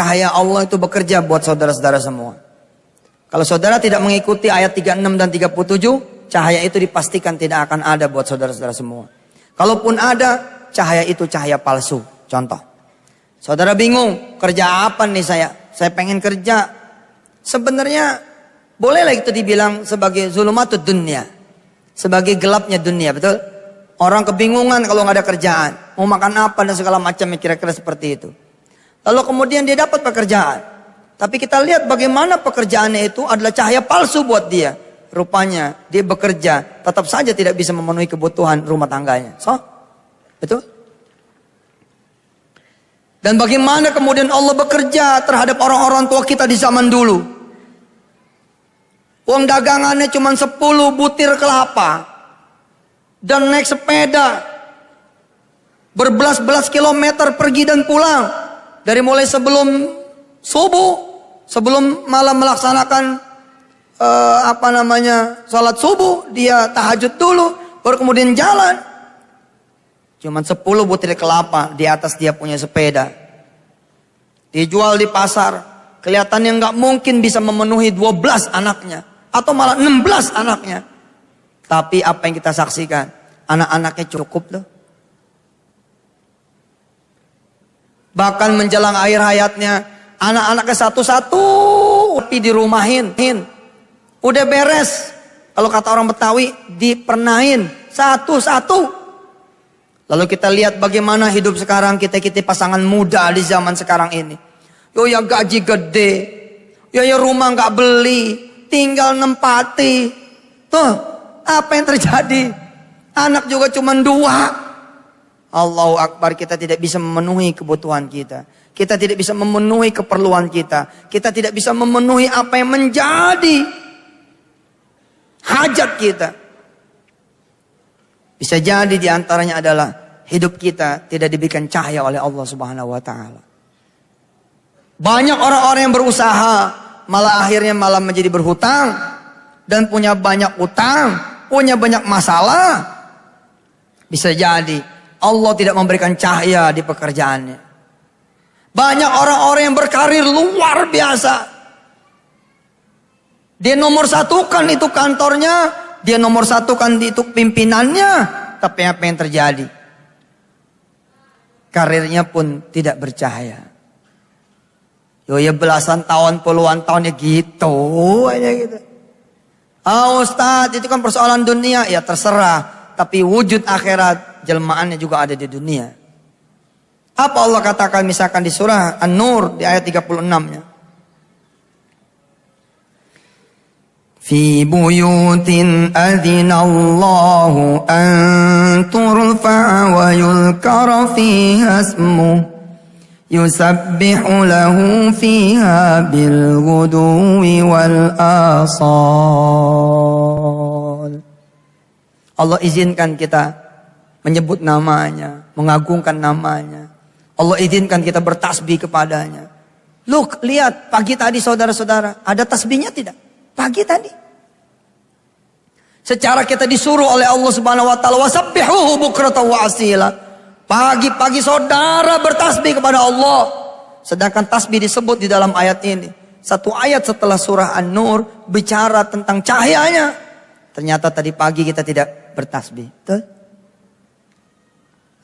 cahaya Allah itu bekerja buat saudara-saudara semua. Kalau saudara tidak mengikuti ayat 36 dan 37, cahaya itu dipastikan tidak akan ada buat saudara-saudara semua. Kalaupun ada, cahaya itu cahaya palsu. Contoh, saudara bingung, kerja apa nih saya? Saya pengen kerja. Sebenarnya bolehlah itu dibilang sebagai zulumatud dunia, sebagai gelapnya dunia, betul? Orang kebingungan kalau nggak ada kerjaan, mau makan apa dan segala macam, kira-kira seperti itu. Lalu kemudian dia dapat pekerjaan, tapi kita lihat bagaimana pekerjaannya itu adalah cahaya palsu buat dia. Rupanya dia bekerja, tetap saja tidak bisa memenuhi kebutuhan rumah tangganya. Betul? Dan bagaimana kemudian Allah bekerja terhadap orang-orang tua kita di zaman dulu. Uang dagangannya cuma 10 butir kelapa. Dan naik sepeda. Berbelas-belas kilometer pergi dan pulang. Dari mulai sebelum subuh. Sebelum malam melaksanakan salat subuh. Dia tahajud dulu. Baru kemudian jalan. Cuma 10 butir kelapa di atas dia punya sepeda. Dijual di pasar. Kelihatannya nggak mungkin bisa memenuhi 12 anaknya. Atau malah 16 anaknya. Tapi apa yang kita saksikan? Anak-anaknya cukup loh. Bahkan menjelang akhir hayatnya. Anak-anaknya satu-satu. Tapi dirumahin. Udah beres. Kalau kata orang Betawi. Dipernahin. Satu-satu. Lalu kita lihat bagaimana hidup sekarang kita pasangan muda di zaman sekarang ini. Ya gaji gede. Ya rumah nggak beli. Tinggal nempati. Tuh, apa yang terjadi? Anak juga cuma 2. Allahu Akbar, kita tidak bisa memenuhi kebutuhan kita. Kita tidak bisa memenuhi keperluan kita. Kita tidak bisa memenuhi apa yang menjadi hajat kita. Bisa jadi diantaranya adalah hidup kita tidak diberikan cahaya oleh Allah Subhanahu wa Ta'ala. Banyak orang-orang yang berusaha, malah akhirnya menjadi berhutang dan punya banyak utang, punya banyak masalah. Bisa jadi Allah tidak memberikan cahaya di pekerjaannya. Banyak orang-orang yang berkarir luar biasa. Dia nomor satukan itu kantornya, dia nomor satukan itu pimpinannya, tapi apa yang terjadi? Karirnya pun tidak bercahaya. Ya belasan tahun, puluhan tahun ya gitu aja gitu. Ustaz, itu kan persoalan dunia. Ya terserah. Tapi wujud akhirat, jelmaannya juga ada di dunia. Apa Allah katakan misalkan di surah An-Nur di ayat 36-nya? Fi buyutin adzinallahu an turfa'a wa yulkara fiha ismuhu yusabbihu lahu fiha bil ghuduwi wal asal. Allah izinkan kita menyebut namanya, mengagungkan namanya. Allah izinkan kita bertasbih kepadanya. Look, lihat pagi tadi saudara-saudara, ada tasbihnya tidak? Pagi tadi. Secara kita disuruh oleh Allah Subhanahu wa Ta'ala, wasabbihuhu bukratan wa asila. Pagi-pagi saudara bertasbih kepada Allah. Sedangkan tasbih disebut di dalam ayat ini. Satu ayat setelah surah An-Nur bicara tentang cahayanya. Ternyata tadi pagi kita tidak bertasbih. Betul?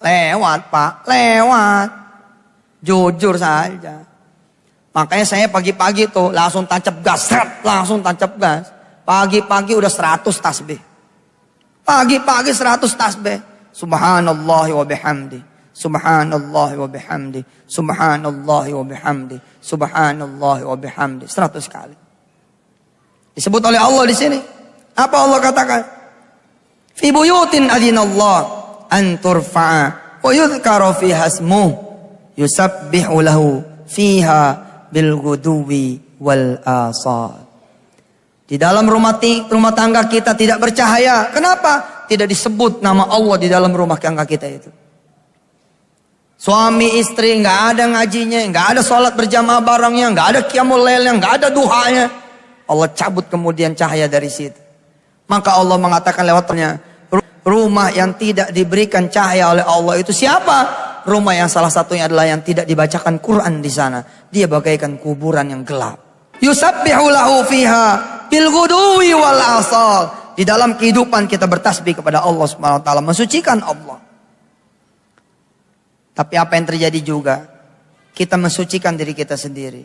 Lewat Pak, lewat. Jujur saja. Makanya saya pagi-pagi tuh langsung tancap gas. Langsung tancap gas. Pagi-pagi udah 100 tasbih. Pagi-pagi 100 tasbih. Subhanallah wa bihamdi. Subhanallah wa bihamdi. Subhanallah wa bihamdi. Subhanallah wa bihamdi. 100 kali. Disebut oleh Allah di sini. Apa Allah katakan? Fi buyutin adzinallah an turfa'a wa yudhkara fiha ismuhu yusabbihu lahu fiha bil ghuduwi wal asal. Di dalam rumah tangga kita tidak bercahaya. Kenapa? Tidak disebut nama Allah di dalam rumah tangga kita itu. Suami istri nggak ada ngajinya, nggak ada sholat berjamaah barengnya, nggak ada qiyamul lailnya, nggak ada duhanya. Allah cabut kemudian cahaya dari situ. Maka Allah mengatakan lewatnya, rumah yang tidak diberikan cahaya oleh Allah itu siapa? rumah yang salah satunya adalah yang tidak dibacakan Quran di sana, dia bagaikan kuburan yang gelap. Yusabbihu lahu fiha bil ghudwi wal asal. Di dalam kehidupan kita bertasbih kepada Allah Subhanahu wa taala, mensucikan Allah. Tapi apa yang terjadi juga? Kita mensucikan diri kita sendiri.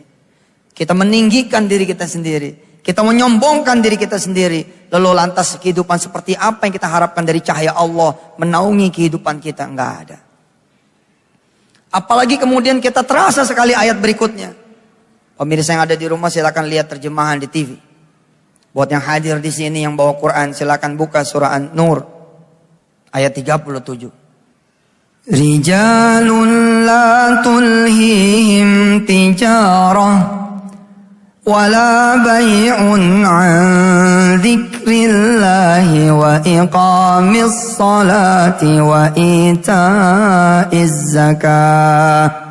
Kita meninggikan diri kita sendiri. Kita menyombongkan diri kita sendiri. Lalu lantas kehidupan seperti apa yang kita harapkan dari cahaya Allah menaungi kehidupan kita? Enggak ada. Apalagi kemudian kita terasa sekali ayat berikutnya. Pemirsa yang ada di rumah silakan lihat terjemahan di TV. Buat yang hadir di sini yang bawa Quran silakan buka surah An-Nur ayat 37. Rijalun la tulhihim tijarah wala bay'un an dzikrillahi wa iqamis salati wa ita'iz zakah.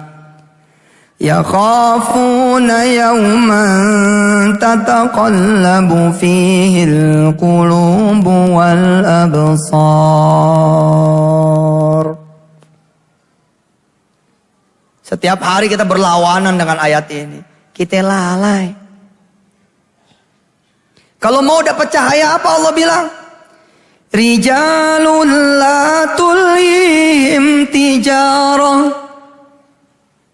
Yakhafuna yawman tataqallabu fihil qulubu wal absar. Setiap hari kita berlawanan dengan ayat ini. Kita lalai. Kalau mau dapat cahaya apa Allah bilang? Rijalun la tulhihim tijarah.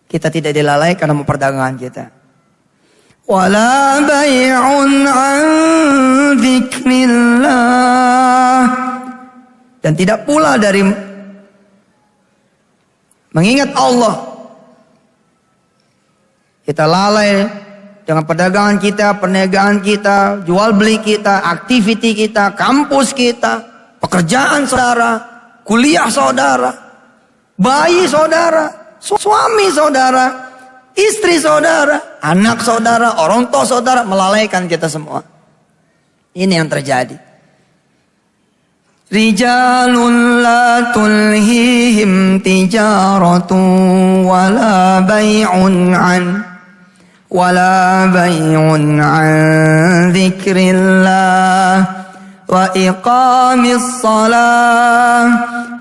Kita tidak dilalaikan sama perdagangan kita. Wala bay'un an dzikrillah. Dan tidak pula dari mengingat Allah. Kita lalai dengan perdagangan kita, perniagaan kita, jual beli kita, aktiviti kita, kampus kita, pekerjaan saudara, kuliah saudara, bayi saudara, suami saudara, istri saudara, anak saudara, orang tua saudara, melalaikan kita semua. Ini yang terjadi. Rijalun la tulhihim tijaratun wala bay'un an dzikrillah wa iqamis salah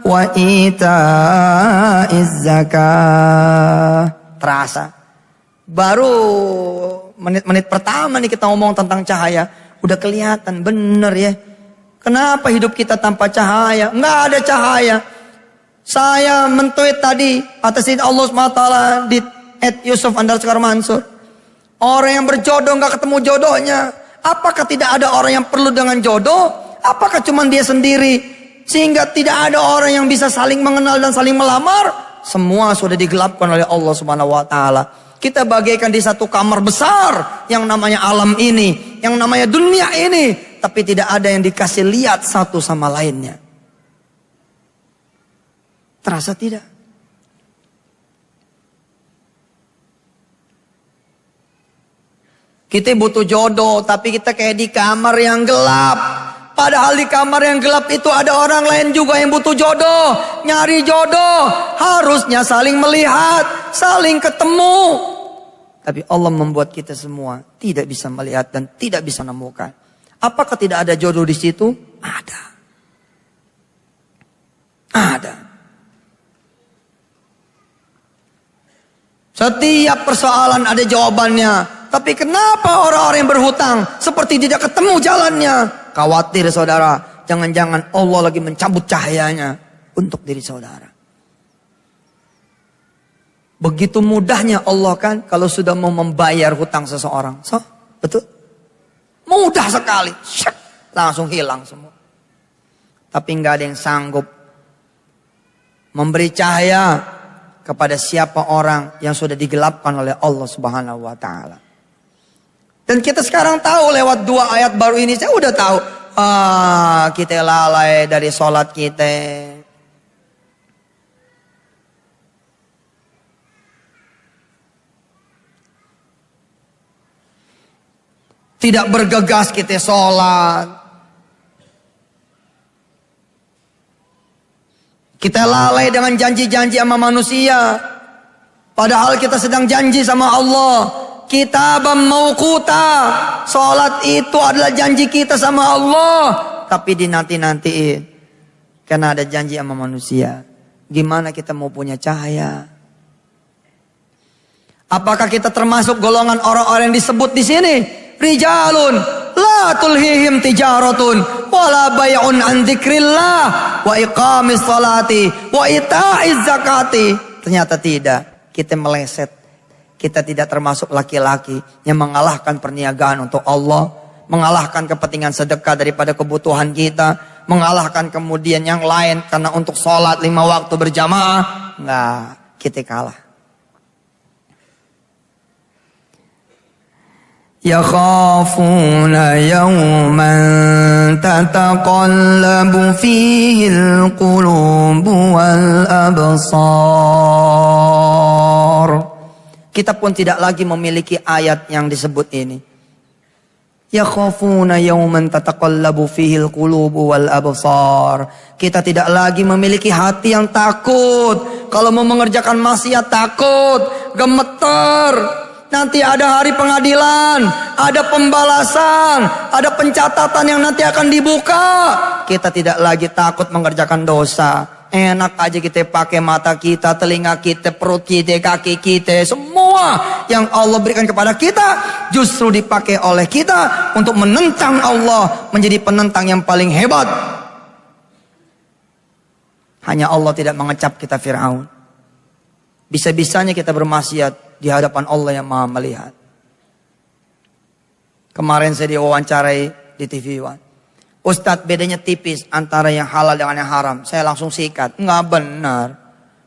wa ita'iz zakah. Terasa. Baru menit-menit pertama nih kita ngomong tentang cahaya, udah kelihatan bener ya. Kenapa hidup kita tanpa cahaya? Nggak ada cahaya. Saya mentweet tadi atasin Allah SWT di @Yusuf_Mansur. Orang yang berjodoh nggak ketemu jodohnya. Apakah tidak ada orang yang perlu dengan jodoh? Apakah cuma dia sendiri? Sehingga tidak ada orang yang bisa saling mengenal dan saling melamar. Semua sudah digelapkan oleh Allah Subhanahu wa taala. Kita bagaikan di satu kamar besar yang namanya alam ini, yang namanya dunia ini, tapi tidak ada yang dikasih lihat satu sama lainnya. Terasa tidak? Kita butuh jodoh, tapi kita kayak di kamar yang gelap. Padahal di kamar yang gelap itu ada orang lain juga yang butuh jodoh. Nyari jodoh. Harusnya saling melihat. Saling ketemu. Tapi Allah membuat kita semua tidak bisa melihat dan tidak bisa menemukan. Apakah tidak ada jodoh di situ? Ada. Ada. Setiap persoalan ada jawabannya. Tapi kenapa orang-orang yang berhutang seperti tidak ketemu jalannya? Khawatir saudara, jangan-jangan Allah lagi mencabut cahayanya untuk diri saudara. Begitu mudahnya Allah kan kalau sudah mau membayar hutang seseorang. Betul? Mudah sekali. Langsung hilang semua. Tapi nggak ada yang sanggup memberi cahaya kepada siapa orang yang sudah digelapkan oleh Allah Subhanahu wa taala. Dan kita sekarang tahu lewat 2 ayat baru ini, saya udah tahu. Kita lalai dari sholat kita. Tidak bergegas kita sholat. Kita lalai dengan janji-janji sama manusia. Padahal kita sedang janji sama Allah. Kitabam mauquta. Salat itu adalah janji kita sama Allah. Tapi dinanti-nantiin. Karena ada janji sama manusia. Gimana kita mau punya cahaya? Apakah kita termasuk golongan orang-orang yang disebut di sini? Rijalun la tulhihim tijaratun wala bay'un an dzikrillah wa iqamis salati wa ita'iz zakati. Ternyata tidak. Kita meleset. Kita tidak termasuk laki-laki yang mengalahkan perniagaan untuk Allah, mengalahkan kepentingan sedekah daripada kebutuhan kita, mengalahkan kemudian yang lain karena untuk sholat 5 waktu berjamaah. Enggak, kita kalah. Yakhafuna yawman tataqallabu fihil qulubu wal absar. Kita pun tidak lagi memiliki ayat yang disebut ini. Yakhafuna yawman tataqallabu fihil qulubu wal absar. Kita tidak lagi memiliki hati yang takut. Kalau mau mengerjakan maksiat takut, gemeter. Nanti ada hari pengadilan, ada pembalasan, ada pencatatan yang nanti akan dibuka. Kita tidak lagi takut mengerjakan dosa. Enak aja kita pakai mata kita, telinga kita, perut kita, kaki kita. Semua yang Allah berikan kepada kita justru dipakai oleh kita untuk menentang Allah, menjadi penentang yang paling hebat. Hanya Allah tidak mengecap kita Fir'aun. Bisa-bisanya kita bermaksiat di hadapan Allah yang Maha melihat. Kemarin saya diwawancarai di TV One. Ustadz, bedanya tipis antara yang halal dengan yang haram. Saya langsung sikat. Nggak benar.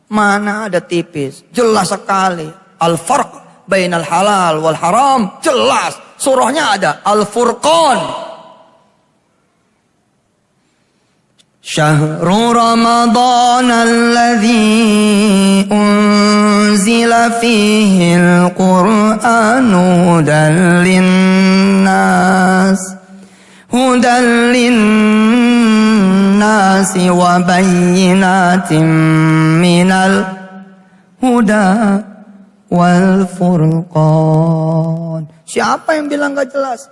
Mana ada tipis? Jelas sekali. Al-farq bainal halal wal haram. Jelas. Surahnya ada. Al-Furqan. Syahru Ramadan alladhi unzila fihi al-Qur'anu hudan linnas wa bayyinatin minal huda wal furqan. Siapa yang bilang gak jelas?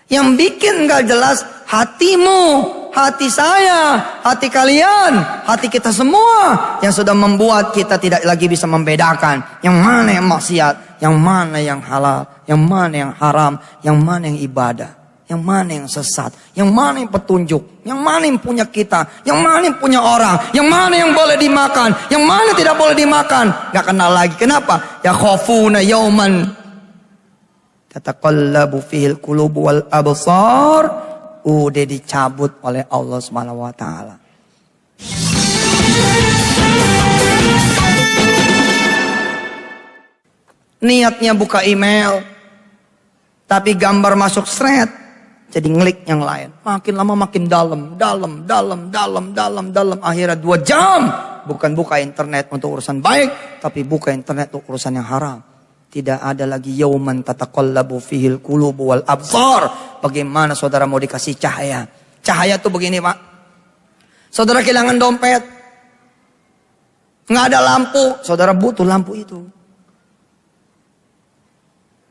Yang bikin gak jelas hatimu, hati saya, hati kalian, hati kita semua, yang sudah membuat kita tidak lagi bisa membedakan yang mana yang maksiat, yang mana yang halal, yang mana yang haram, yang mana yang ibadah, yang mana yang sesat, yang mana yang petunjuk, yang mana yang punya kita, yang mana yang punya orang, yang mana yang boleh dimakan, yang mana tidak boleh dimakan. Gak kenal lagi. Kenapa? Ya khafuna yauman tataqallabu fihil qulubu wal absar. Udah dicabut oleh Allah Subhanahu wa taala. Niatnya buka email, tapi gambar masuk thread, jadi nglik yang lain. Makin lama makin dalam. Akhirnya 2 jam. Bukan buka internet untuk urusan baik, tapi buka internet untuk urusan yang haram. Tidak ada lagi yauman tataqallabu fihil qulubu wal absar. Bagaimana saudara mau dikasih cahaya? Cahaya tuh begini, Pak. Saudara kehilangan dompet, nggak ada lampu, saudara butuh lampu itu.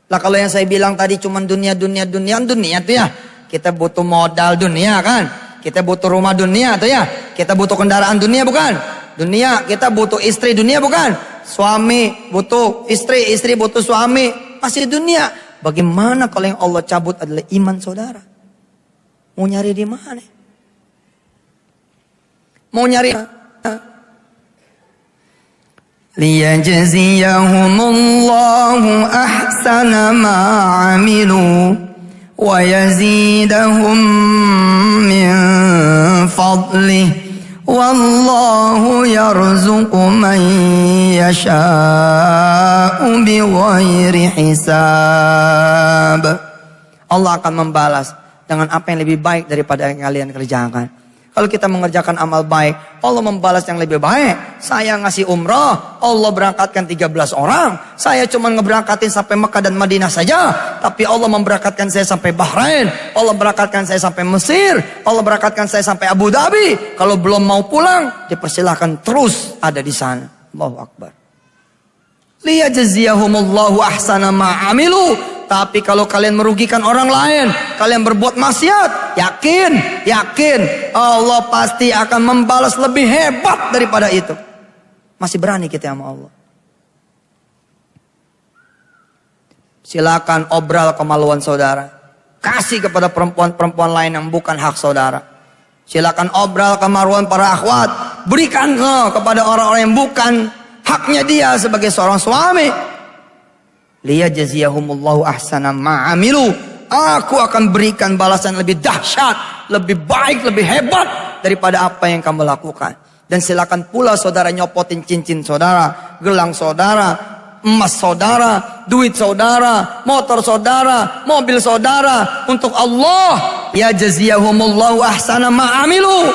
Lah kalau yang saya bilang tadi cuma dunia tuh ya. Kita butuh modal dunia kan? Kita butuh rumah dunia tuh ya. Kita butuh kendaraan dunia bukan? Dunia, kita butuh istri dunia bukan? Suami butuh istri, istri butuh suami, masih dunia. Bagaimana kalau yang Allah cabut adalah iman saudara? Mau nyari di mana? Mau nyari liyajziyahumullahu ahsana ma amilu wa yazidahum min fadlih. Wallahu yarzuqu man yasha'u bighairi hisab. Allah akan membalas dengan apa yang lebih baik daripada yang kalian kerjakan. Kalau kita mengerjakan amal baik, Allah membalas yang lebih baik. Saya ngasih umrah, Allah berangkatkan 13 orang. Saya cuma ngeberangkatin sampai Mekah dan Madinah saja. Tapi Allah memberangkatkan saya sampai Bahrain. Allah berangkatkan saya sampai Mesir. Allah berangkatkan saya sampai Abu Dhabi. Kalau belum mau pulang, dipersilahkan terus ada di sana. Allahu Akbar. Liyajziyahumullahu ahsana ma amilu. Tapi kalau kalian merugikan orang lain, kalian berbuat maksiat, yakin Allah pasti akan membalas lebih hebat daripada itu. Masih berani kita sama Allah. Silakan obral kemaluan saudara. Kasih kepada perempuan-perempuan lain yang bukan hak saudara. Silakan obral kemaluan para akhwat. Berikan kepada orang-orang yang bukan haknya dia sebagai seorang suami. Liyajziyahumullahu ahsana ma'amilu. Aku akan berikan balasan lebih dahsyat, lebih baik, lebih hebat daripada apa yang kamu lakukan. Dan silakan pula saudara nyopotin cincin saudara, gelang saudara, emas saudara, duit saudara, motor saudara, mobil saudara untuk Allah. Ya jaziyahumullahu ahsana ma'amilu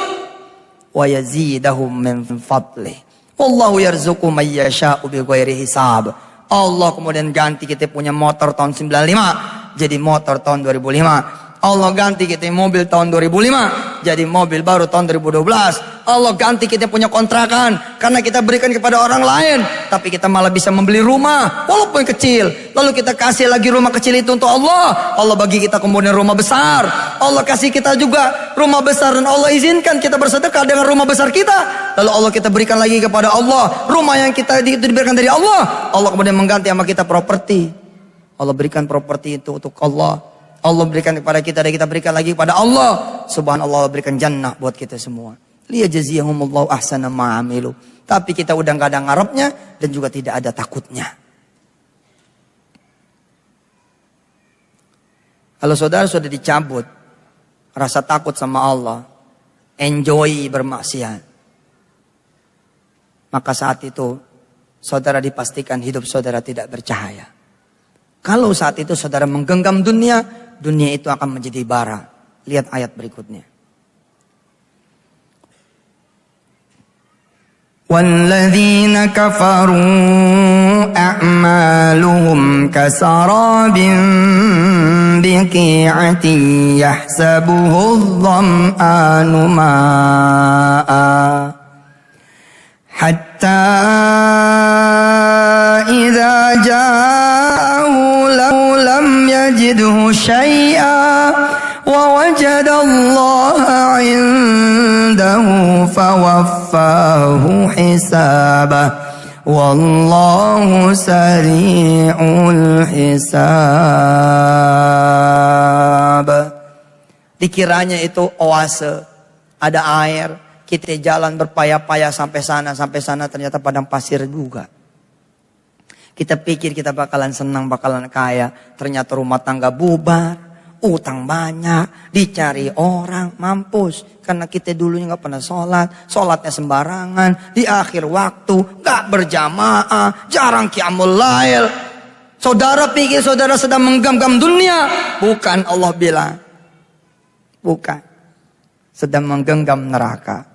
wa yazidahum min fadlih. Wallahu yarzuqu may yasha'u bighairi hisab. Allah kemudian ganti kita punya motor tahun 95 jadi motor tahun 2005. Allah ganti kita mobil tahun 2005 jadi mobil baru tahun 2012. Allah ganti kita punya kontrakan karena kita berikan kepada orang lain, tapi kita malah bisa membeli rumah walaupun kecil. Lalu kita kasih lagi rumah kecil itu untuk Allah. Allah bagi kita kemudian rumah besar. Allah kasih kita juga rumah besar dan Allah izinkan kita bersedekah dengan rumah besar kita. Lalu Allah kita berikan lagi kepada Allah rumah yang kita itu diberikan dari Allah. Allah kemudian mengganti sama kita properti. Allah berikan properti itu untuk Allah. Allah berikan kepada kita dan kita berikan lagi kepada Allah. Subhanallah, Allah berikan jannah buat kita semua. Liyajziyahumullahu ahsana ma'amilu. Tapi kita udah gak ada ngarepnya dan juga tidak ada takutnya. Kalau saudara sudah dicabut rasa takut sama Allah, enjoy bermaksiat, maka saat itu saudara dipastikan hidup saudara tidak bercahaya. Kalau saat itu saudara menggenggam dunia, dunia itu akan menjadi bara. Lihat ayat berikutnya. وَالَّذِينَ كَفَرُوا أَعْمَالُهُمْ كَسَرَابٍ بِقِيعَةٍ يَحْسَبُهُ الظَّمْآنُ مَاءً حَتَّى إِذَا جَاءَهُ لَمْ يَجِدْهُ شَيْئًا وَوَجَدَ اللَّهَ عِندَهُ فَوَفَّاهُ حِسَابَهُ وَاللَّهُ سَرِيعُ الْحِسَابِ. Dikiranya itu oase, ada air, kita jalan berpayah-payah sampai sana ternyata padang pasir juga. Kita pikir kita bakalan senang, bakalan kaya, ternyata rumah tangga bubar, utang banyak, dicari orang, mampus. Karena kita dulunya gak pernah sholatnya sembarangan, di akhir waktu, gak berjamaah, jarang qiyamul lail. Saudara pikir saudara sedang menggenggam dunia. Bukan, Allah bilang. Bukan. Sedang menggenggam neraka.